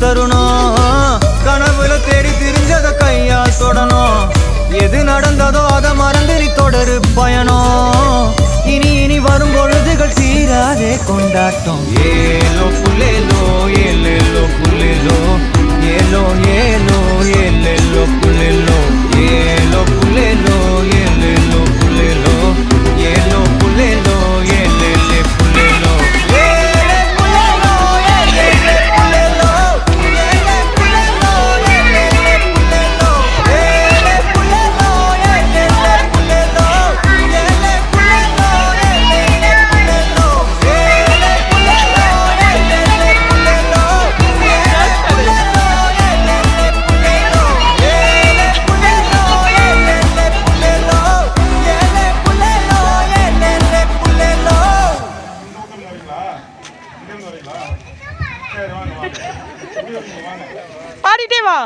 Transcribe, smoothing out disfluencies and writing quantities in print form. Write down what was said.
தருணம் கனவுல தேடி திரிஞ்சத கையால் தொடணும் எது நடந்ததோ அதை மறந்து நீ தொடரு பயணம் இனி இனி வரும் பொழுதுகள் தீராதே கொண்டாட்டம் ஏலோ புல்லேலோ ஏலேலோ புல்லேலோ ஏலோ ஏலோ ஏலேலோ புல்லேலோ ஏலோ புல்லேலோ ஏலேலோ புல்லேலோ ஏலோ புல்லேலோ ஏலேலே புல்லேலோ பாடிட்டே வா.